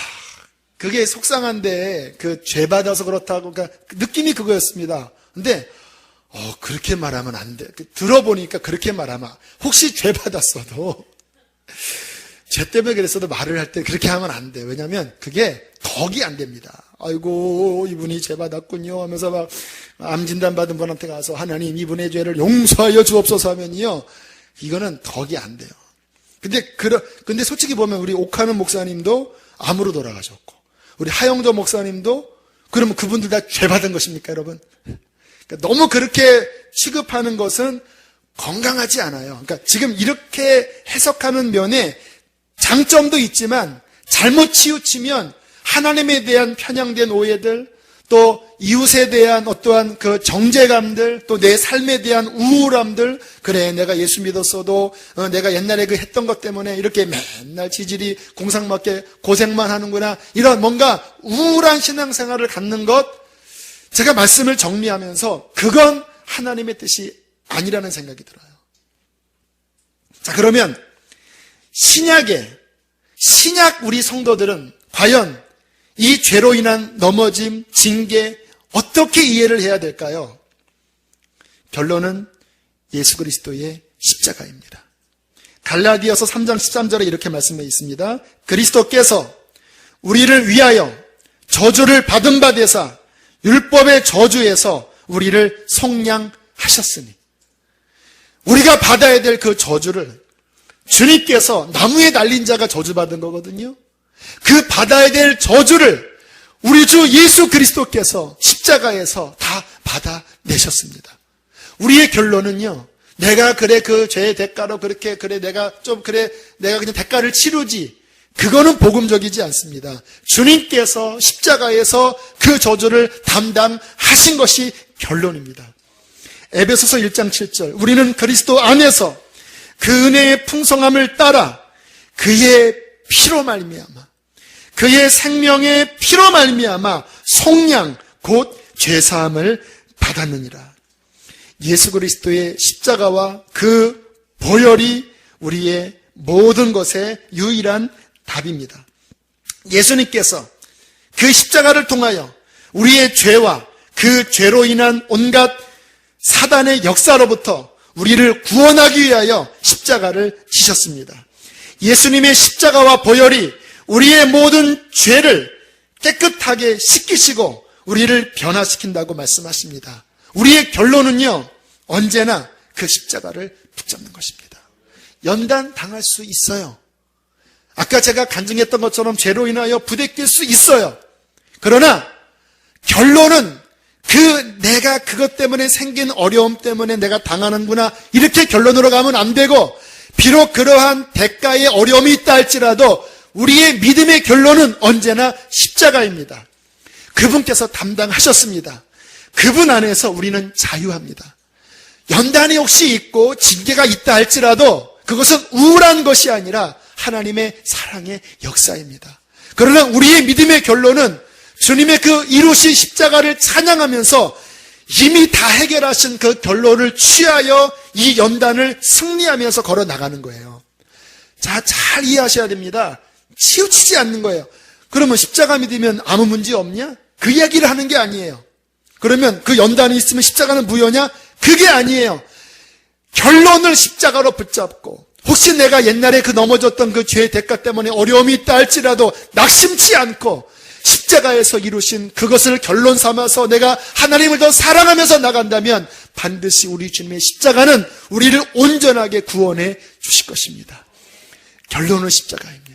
그게 속상한데 그 죄 받아서 그렇다고, 그러니까 느낌이 그거였습니다. 근데 그렇게 말하면 안 돼. 들어보니까 그렇게 말하면, 혹시 죄 받았어도 죄 때문에 그랬어도 말을 할 때 그렇게 하면 안 돼. 왜냐하면 그게 덕이 안 됩니다. 아이고, 이분이 죄 받았군요 하면서 막 암 진단 받은 분한테 가서 하나님 이분의 죄를 용서하여 주옵소서 하면요, 이거는 덕이 안 돼요. 근데 솔직히 보면 우리 옥하는 목사님도 암으로 돌아가셨고, 우리 하영조 목사님도, 그러면 그분들 다 죄 받은 것입니까, 여러분? 그러니까 너무 그렇게 취급하는 것은 건강하지 않아요. 그러니까 지금 이렇게 해석하는 면에 장점도 있지만 잘못 치우치면 하나님에 대한 편향된 오해들, 또 이웃에 대한 어떠한 그 정죄감들, 또 내 삶에 대한 우울함들, 그래 내가 예수 믿었어도 내가 옛날에 그 했던 것 때문에 이렇게 맨날 지질이 공상맞게 고생만 하는구나, 이런 뭔가 우울한 신앙생활을 갖는 것, 제가 말씀을 정리하면서 그건 하나님의 뜻이 아니라는 생각이 들어요. 자, 그러면 신약 우리 성도들은 과연 이 죄로 인한 넘어짐, 징계 어떻게 이해를 해야 될까요? 결론은 예수 그리스도의 십자가입니다. 갈라디아서 3장 13절에 이렇게 말씀해 있습니다. 그리스도께서 우리를 위하여 저주를 받은 바 되사 율법의 저주에서 우리를 속량하셨으니, 우리가 받아야 될 그 저주를 주님께서, 나무에 달린 자가 저주받은 거거든요. 그 받아야 될 저주를 우리 주 예수 그리스도께서 십자가에서 다 받아내셨습니다. 우리의 결론은요, 내가 그래 그 죄의 대가로 그렇게 내가 그냥 대가를 치르지, 그거는 복음적이지 않습니다. 주님께서 십자가에서 그 저주를 담당하신 것이 결론입니다. 에베소서 1장 7절, 우리는 그리스도 안에서 그 은혜의 풍성함을 따라 그의 피로 말미암아, 그의 생명의 피로 말미암아 속량 곧 죄사함을 받았느니라. 예수 그리스도의 십자가와 그 보혈이 우리의 모든 것의 유일한 답입니다. 예수님께서 그 십자가를 통하여 우리의 죄와 그 죄로 인한 온갖 사단의 역사로부터 우리를 구원하기 위하여 십자가를 지셨습니다. 예수님의 십자가와 보혈이 우리의 모든 죄를 깨끗하게 씻기시고 우리를 변화시킨다고 말씀하십니다. 우리의 결론은요, 언제나 그 십자가를 붙잡는 것입니다. 연단 당할 수 있어요. 아까 제가 간증했던 것처럼 죄로 인하여 부대낄 수 있어요. 그러나 결론은 내가 그것 때문에 생긴 어려움 때문에 내가 당하는구나, 이렇게 결론으로 가면 안 되고, 비록 그러한 대가의 어려움이 있다 할지라도 우리의 믿음의 결론은 언제나 십자가입니다. 그분께서 담당하셨습니다. 그분 안에서 우리는 자유합니다. 연단이 혹시 있고 징계가 있다 할지라도 그것은 우울한 것이 아니라 하나님의 사랑의 역사입니다. 그러나 우리의 믿음의 결론은 주님의 그 이루신 십자가를 찬양하면서 이미 다 해결하신 그 결론을 취하여 이 연단을 승리하면서 걸어 나가는 거예요. 자, 잘 이해하셔야 됩니다. 치우치지 않는 거예요. 그러면 십자가 믿으면 아무 문제 없냐? 그 이야기를 하는 게 아니에요. 그러면 그 연단이 있으면 십자가는 무효냐? 그게 아니에요. 결론을 십자가로 붙잡고, 혹시 내가 옛날에 그 넘어졌던 그 죄의 대가 때문에 어려움이 있다 할지라도 낙심치 않고 십자가에서 이루신 그것을 결론 삼아서 내가 하나님을 더 사랑하면서 나간다면 반드시 우리 주님의 십자가는 우리를 온전하게 구원해 주실 것입니다. 결론은 십자가입니다.